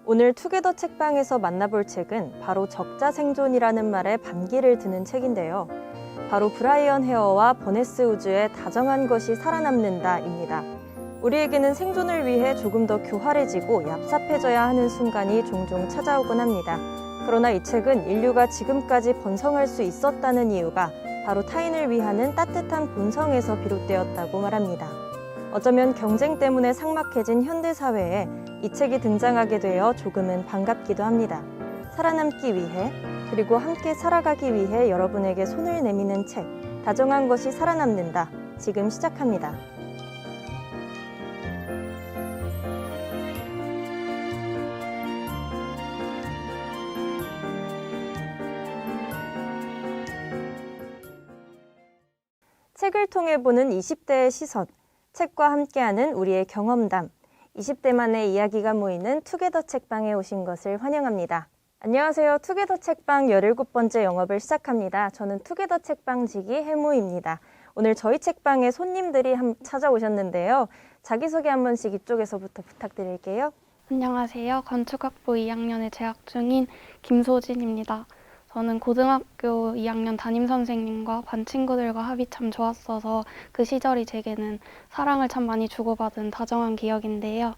오늘 투게더 책방에서 만나볼 책은 바로 적자 생존이라는 말에 반기를 드는 책인데요. 바로 브라이언 헤어와 버네스 우즈의 다정한 것이 살아남는다입니다. 우리에게는 생존을 위해 조금 더 교활해지고 얍삽해져야 하는 순간이 종종 찾아오곤 합니다. 그러나 이 책은 인류가 지금까지 번성할 수 있었다는 이유가 바로 타인을 위하는 따뜻한 본성에서 비롯되었다고 말합니다. 어쩌면 경쟁 때문에 삭막해진 현대사회에 이 책이 등장하게 되어 조금은 반갑기도 합니다. 살아남기 위해 그리고 함께 살아가기 위해 여러분에게 손을 내미는 책, 다정한 것이 살아남는다. 지금 시작합니다. 책을 통해 보는 20대의 시선, 책과 함께하는 우리의 경험담, 20대만의 이야기가 모이는 투게더 책방에 오신 것을 환영합니다. 안녕하세요. 투게더 책방 17번째 영업을 시작합니다. 저는 투게더 책방지기 해무입니다. 오늘 저희 책방에 손님들이 찾아오셨는데요. 자기소개 한 번씩 이쪽에서부터 부탁드릴게요. 안녕하세요. 건축학부 2학년에 재학 중인 김소진입니다. 저는 고등학교 2학년 담임선생님과 반 친구들과 합이 참 좋았어서 그 시절이 제게는 사랑을 참 많이 주고받은 다정한 기억인데요.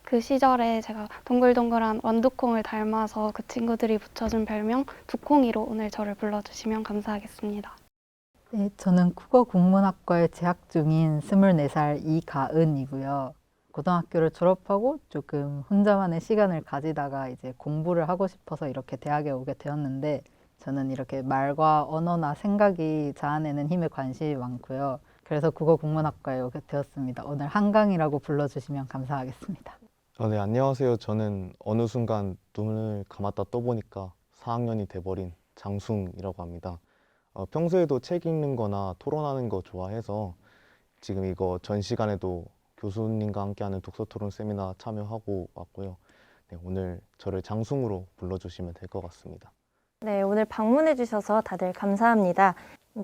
그 시절에 제가 동글동글한 완두콩을 닮아서 그 친구들이 붙여준 별명 두콩이로 오늘 저를 불러주시면 감사하겠습니다. 네, 저는 국어국문학과에 재학 중인 24살 이가은이고요. 고등학교를 졸업하고 조금 혼자만의 시간을 가지다가 이제 공부를 하고 싶어서 이렇게 대학에 오게 되었는데 저는 이렇게 말과 언어나 생각이 자아내는 힘에 관심이 많고요. 그래서 국어국문학과에 오게 되었습니다. 오늘 한강이라고 불러주시면 감사하겠습니다. 네, 안녕하세요. 저는 어느 순간 눈을 감았다 떠보니까 4학년이 돼버린 장숭이라고 합니다. 평소에도 책 읽는 거나 토론하는 거 좋아해서 지금 이거 전 시간에도 교수님과 함께하는 독서토론 세미나 참여하고 왔고요. 네, 오늘 저를 장숭으로 불러주시면 될 것 같습니다. 네, 오늘 방문해 주셔서 다들 감사합니다.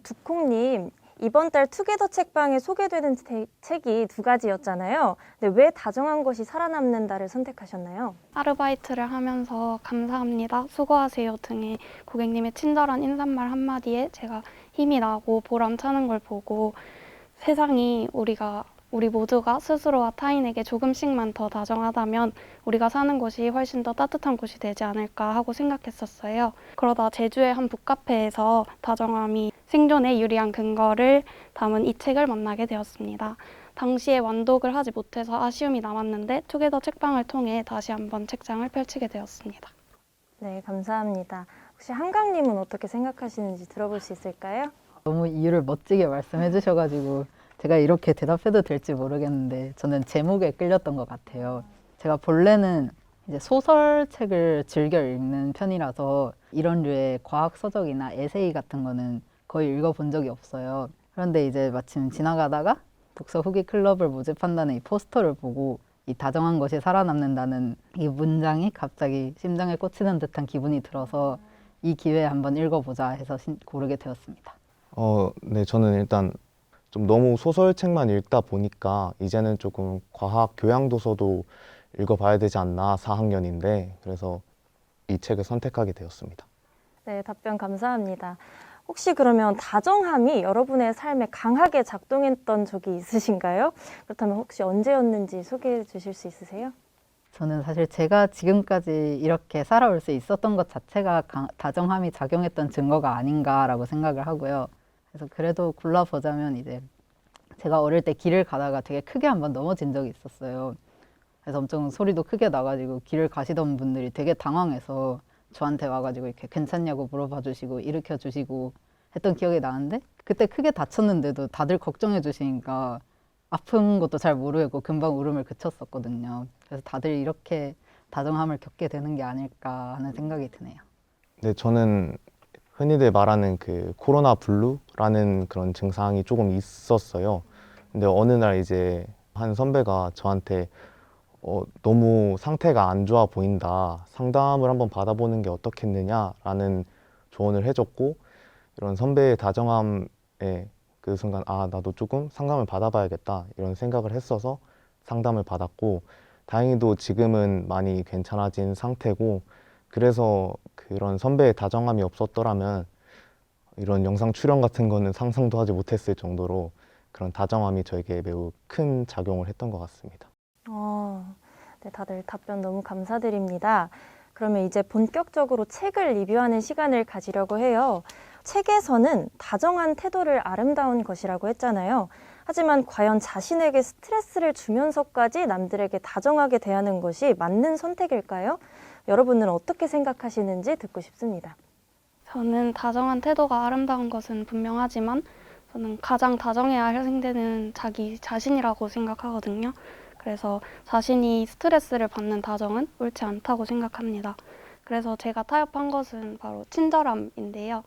두콩님, 이번 달 투게더 책방에 소개되는 책이 두 가지였잖아요. 근데 왜 다정한 것이 살아남는다를 선택하셨나요? 아르바이트를 하면서 감사합니다, 수고하세요 등의 고객님의 친절한 인사말 한마디에 제가 힘이 나고 보람차는 걸 보고 세상이 우리 모두가 스스로와 타인에게 조금씩만 더 다정하다면 우리가 사는 곳이 훨씬 더 따뜻한 곳이 되지 않을까 하고 생각했었어요. 그러다 제주의 한 북카페에서 다정함이 생존에 유리한 근거를 담은 이 책을 만나게 되었습니다. 당시에 완독을 하지 못해서 아쉬움이 남았는데 투게더 책방을 통해 다시 한번 책장을 펼치게 되었습니다. 네, 감사합니다. 혹시 한강님은 어떻게 생각하시는지 들어볼 수 있을까요? 너무 이유를 멋지게 말씀해 주셔가지고 제가 이렇게 대답해도 될지 모르겠는데 저는 제목에 끌렸던 것 같아요. 제가 본래는 이제 소설책을 즐겨 읽는 편이라서 이런 류의 과학 서적이나 에세이 같은 거는 거의 읽어본 적이 없어요. 그런데 이제 마침 지나가다가 독서 후기 클럽을 모집한다는 이 포스터를 보고 이 다정한 것이 살아남는다는 이 문장이 갑자기 심장에 꽂히는 듯한 기분이 들어서 이 기회에 한번 읽어보자 해서 고르게 되었습니다. 네, 저는 일단 좀 너무 소설책만 읽다 보니까 이제는 조금 과학 교양 도서도 읽어봐야 되지 않나 4학년인데 그래서 이 책을 선택하게 되었습니다. 네, 답변 감사합니다. 혹시 그러면 다정함이 여러분의 삶에 강하게 작동했던 적이 있으신가요? 그렇다면 혹시 언제였는지 소개해 주실 수 있으세요? 저는 사실 제가 지금까지 이렇게 살아올 수 있었던 것 자체가 다정함이 작용했던 증거가 아닌가라고 생각을 하고요. 그래서 그래도 골라보자면 이제 제가 어릴 때 길을 가다가 되게 크게 한번 넘어진 적이 있었어요. 그래서 엄청 소리도 크게 나가지고 길을 가시던 분들이 되게 당황해서 저한테 와가지고 이렇게 괜찮냐고 물어봐 주시고 일으켜 주시고 했던 기억이 나는데 그때 크게 다쳤는데도 다들 걱정해 주시니까 아픈 것도 잘 모르겠고 금방 울음을 그쳤었거든요. 그래서 다들 이렇게 다정함을 겪게 되는 게 아닐까 하는 생각이 드네요. 네, 저는 흔히들 말하는 그 코로나 블루라는 그런 증상이 조금 있었어요. 근데 어느 날 이제 한 선배가 저한테 너무 상태가 안 좋아 보인다. 상담을 한번 받아보는 게 어떻겠느냐라는 조언을 해줬고 이런 선배의 다정함에 그 순간 나도 조금 상담을 받아봐야겠다 이런 생각을 했어서 상담을 받았고 다행히도 지금은 많이 괜찮아진 상태고, 그래서 그런 선배의 다정함이 없었더라면 이런 영상 출연 같은 거는 상상도 하지 못했을 정도로 그런 다정함이 저에게 매우 큰 작용을 했던 것 같습니다. 네, 다들 답변 너무 감사드립니다. 그러면 이제 본격적으로 책을 리뷰하는 시간을 가지려고 해요. 책에서는 다정한 태도를 아름다운 것이라고 했잖아요. 하지만 과연 자신에게 스트레스를 주면서까지 남들에게 다정하게 대하는 것이 맞는 선택일까요? 여러분은 어떻게 생각하시는지 듣고 싶습니다. 저는 다정한 태도가 아름다운 것은 분명하지만 저는 가장 다정해야 할 상대는 자기 자신이라고 생각하거든요. 그래서 자신이 스트레스를 받는 다정은 옳지 않다고 생각합니다. 그래서 제가 타협한 것은 바로 친절함인데요.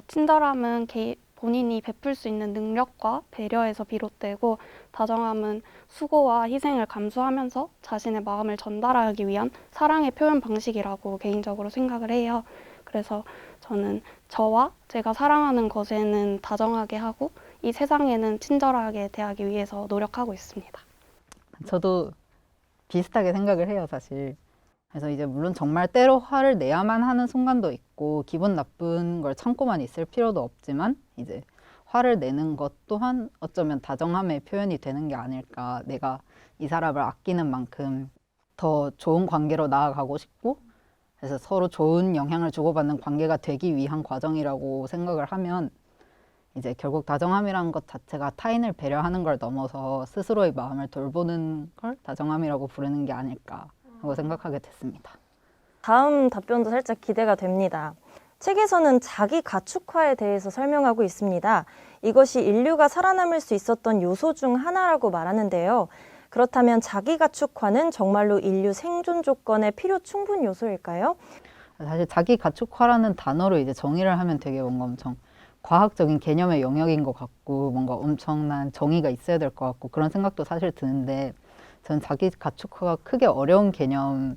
친절함은 본인이 베풀 수 있는 능력과 배려에서 비롯되고, 다정함은 수고와 희생을 감수하면서 자신의 마음을 전달하기 위한 사랑의 표현 방식이라고 개인적으로 생각을 해요. 그래서 저는 저와 제가 사랑하는 것에는 다정하게 하고 이 세상에는 친절하게 대하기 위해서 노력하고 있습니다. 저도 비슷하게 생각을 해요, 사실. 그래서 이제 물론 정말 때로 화를 내야만 하는 순간도 있고 기분 나쁜 걸 참고만 있을 필요도 없지만 이제 화를 내는 것 또한 어쩌면 다정함의 표현이 되는 게 아닐까. 내가 이 사람을 아끼는 만큼 더 좋은 관계로 나아가고 싶고, 그래서 서로 좋은 영향을 주고받는 관계가 되기 위한 과정이라고 생각을 하면 이제 결국 다정함이라는 것 자체가 타인을 배려하는 걸 넘어서 스스로의 마음을 돌보는 걸 다정함이라고 부르는 게 아닐까 하고 생각하게 됐습니다. 다음 답변도 살짝 기대가 됩니다. 책에서는 자기 가축화에 대해서 설명하고 있습니다. 이것이 인류가 살아남을 수 있었던 요소 중 하나라고 말하는데요. 그렇다면 자기 가축화는 정말로 인류 생존 조건의 필요 충분 요소일까요? 사실 자기 가축화라는 단어로 이제 정의를 하면 되게 뭔가 엄청 과학적인 개념의 영역인 것 같고 뭔가 엄청난 정의가 있어야 될 것 같고 그런 생각도 사실 드는데, 저는 자기 가축화가 크게 어려운 개념이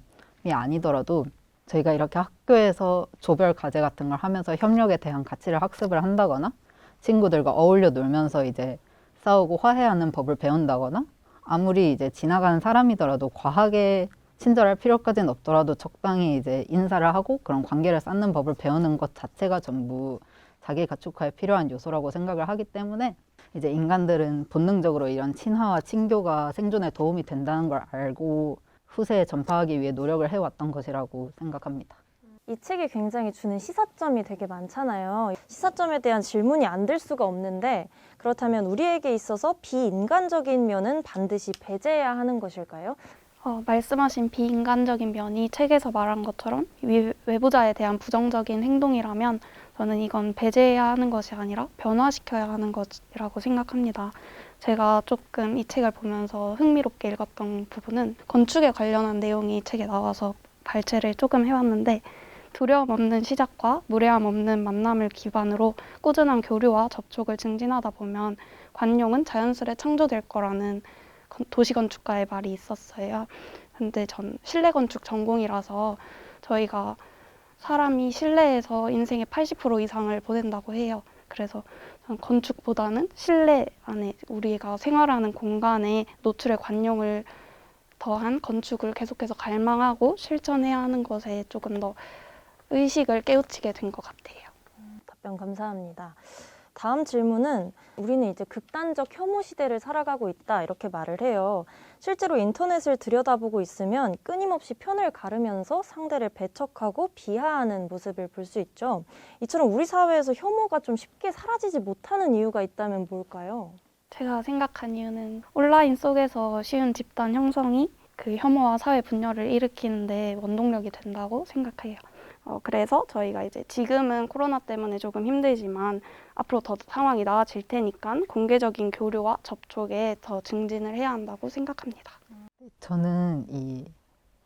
아니더라도 저희가 이렇게 학교에서 조별 과제 같은 걸 하면서 협력에 대한 가치를 학습을 한다거나 친구들과 어울려 놀면서 이제 싸우고 화해하는 법을 배운다거나, 아무리 이제 지나가는 사람이더라도 과하게 친절할 필요까지는 없더라도 적당히 이제 인사를 하고 그런 관계를 쌓는 법을 배우는 것 자체가 전부 자기 가축화에 필요한 요소라고 생각을 하기 때문에 이제 인간들은 본능적으로 이런 친화와 친교가 생존에 도움이 된다는 걸 알고 후세에 전파하기 위해 노력을 해왔던 것이라고 생각합니다. 이 책이 굉장히 주는 시사점이 되게 많잖아요. 시사점에 대한 질문이 안 될 수가 없는데, 그렇다면 우리에게 있어서 비인간적인 면은 반드시 배제해야 하는 것일까요? 말씀하신 비인간적인 면이 책에서 말한 것처럼 외부자에 대한 부정적인 행동이라면 저는 이건 배제해야 하는 것이 아니라 변화시켜야 하는 것이라고 생각합니다. 제가 조금 이 책을 보면서 흥미롭게 읽었던 부분은 건축에 관련한 내용이 책에 나와서 발췌를 조금 해왔는데, 두려움 없는 시작과 무례함 없는 만남을 기반으로 꾸준한 교류와 접촉을 증진하다 보면 관용은 자연스레 창조될 거라는 도시건축가의 말이 있었어요. 근데 전 실내건축 전공이라서 저희가 사람이 실내에서 인생의 80% 이상을 보낸다고 해요. 그래서 건축보다는 실내 안에 우리가 생활하는 공간에 노출의 관용을 더한 건축을 계속해서 갈망하고 실천해야 하는 것에 조금 더 의식을 깨우치게 된 것 같아요. 답변 감사합니다. 다음 질문은 우리는 이제 극단적 혐오 시대를 살아가고 있다 이렇게 말을 해요. 실제로 인터넷을 들여다보고 있으면 끊임없이 편을 가르면서 상대를 배척하고 비하하는 모습을 볼 수 있죠. 이처럼 우리 사회에서 혐오가 좀 쉽게 사라지지 못하는 이유가 있다면 뭘까요? 제가 생각한 이유는 온라인 속에서 쉬운 집단 형성이 그 혐오와 사회 분열을 일으키는데 원동력이 된다고 생각해요. 그래서 저희가 이제 지금은 코로나 때문에 조금 힘들지만 앞으로 더 상황이 나아질 테니까 공개적인 교류와 접촉에 더 증진을 해야 한다고 생각합니다. 저는 이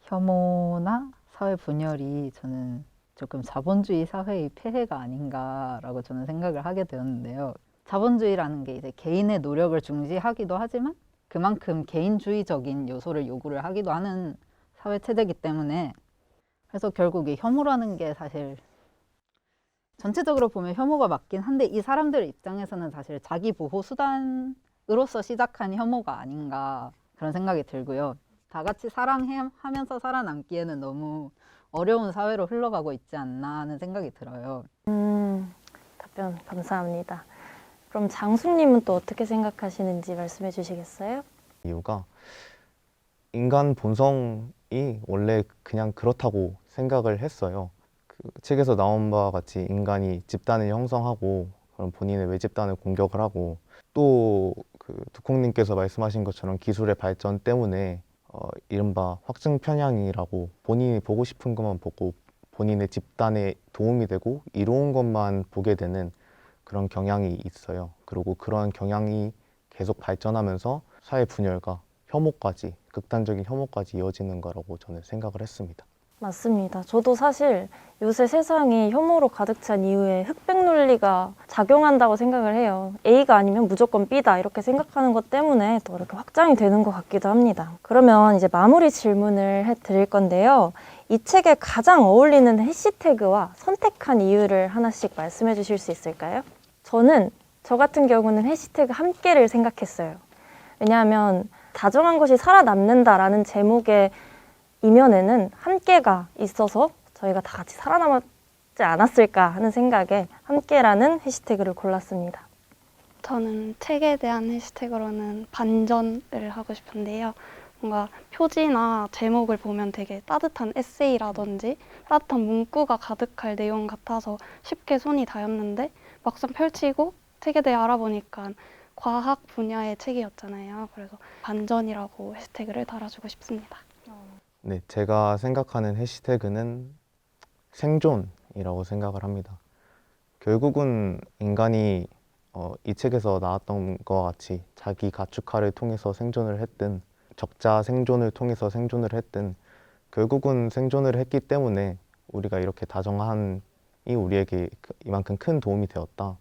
혐오나 사회 분열이 저는 조금 자본주의 사회의 폐해가 아닌가라고 저는 생각을 하게 되었는데요. 자본주의라는 게 이제 개인의 노력을 중시하기도 하지만 그만큼 개인주의적인 요소를 요구를 하기도 하는 사회 체제이기 때문에, 그래서 결국 이 혐오라는 게 사실 전체적으로 보면 혐오가 맞긴 한데 이 사람들 입장에서는 사실 자기 보호 수단으로서 시작한 혐오가 아닌가 그런 생각이 들고요. 다 같이 사랑하면서 살아남기에는 너무 어려운 사회로 흘러가고 있지 않나 하는 생각이 들어요. 답변 감사합니다. 그럼 장수님은 또 어떻게 생각하시는지 말씀해 주시겠어요? 이유가 인간 본성이 원래 그냥 그렇다고 생각을 했어요. 그 책에서 나온 바와 같이 인간이 집단을 형성하고 그런 본인의 외집단을 공격을 하고 또 그 두콩님께서 말씀하신 것처럼 기술의 발전 때문에 이른바 확증 편향이라고 본인이 보고 싶은 것만 보고 본인의 집단에 도움이 되고 이로운 것만 보게 되는 그런 경향이 있어요. 그리고 그러한 경향이 계속 발전하면서 사회 분열과 혐오까지, 극단적인 혐오까지 이어지는 거라고 저는 생각을 했습니다. 맞습니다. 저도 사실 요새 세상이 혐오로 가득 찬 이유에 흑백 논리가 작용한다고 생각을 해요. A가 아니면 무조건 B다 이렇게 생각하는 것 때문에 또 이렇게 확장이 되는 것 같기도 합니다. 그러면 이제 마무리 질문을 해드릴 건데요. 이 책에 가장 어울리는 해시태그와 선택한 이유를 하나씩 말씀해 주실 수 있을까요? 저 같은 경우는 해시태그 함께를 생각했어요. 왜냐하면 다정한 것이 살아남는다라는 제목의 이면에는 함께가 있어서 저희가 다 같이 살아남지 않았을까 하는 생각에 함께라는 해시태그를 골랐습니다. 저는 책에 대한 해시태그로는 반전을 하고 싶은데요. 뭔가 표지나 제목을 보면 되게 따뜻한 에세이라든지 따뜻한 문구가 가득할 내용 같아서 쉽게 손이 닿였는데 막상 펼치고 책에 대해 알아보니까 과학 분야의 책이었잖아요. 그래서 반전이라고 해시태그를 달아주고 싶습니다. 네, 제가 생각하는 해시태그는 생존이라고 생각을 합니다. 결국은 인간이 이 책에서 나왔던 것과 같이 자기 가축화를 통해서 생존을 했든 적자 생존을 통해서 생존을 했든 결국은 생존을 했기 때문에 우리가 이렇게 다정함이 우리에게 이만큼 큰 도움이 되었다.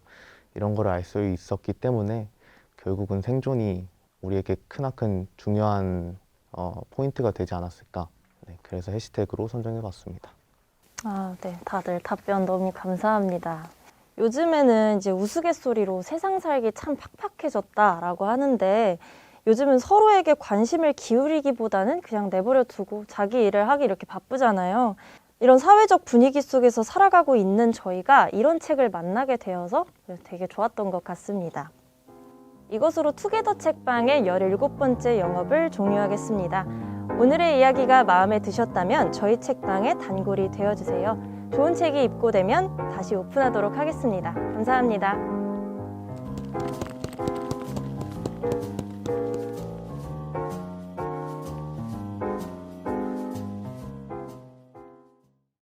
이런 걸 알 수 있었기 때문에 결국은 생존이 우리에게 크나큰 중요한 포인트가 되지 않았을까. 네, 그래서 해시태그로 선정해봤습니다. 네, 다들 답변 너무 감사합니다. 요즘에는 이제 우스갯소리로 세상 살기 참 팍팍해졌다라고 하는데 요즘은 서로에게 관심을 기울이기보다는 그냥 내버려 두고 자기 일을 하기 이렇게 바쁘잖아요. 이런 사회적 분위기 속에서 살아가고 있는 저희가 이런 책을 만나게 되어서 되게 좋았던 것 같습니다. 이것으로 투게더 책방의 17번째 영업을 종료하겠습니다. 오늘의 이야기가 마음에 드셨다면 저희 책방의 단골이 되어주세요. 좋은 책이 입고되면 다시 오픈하도록 하겠습니다. 감사합니다.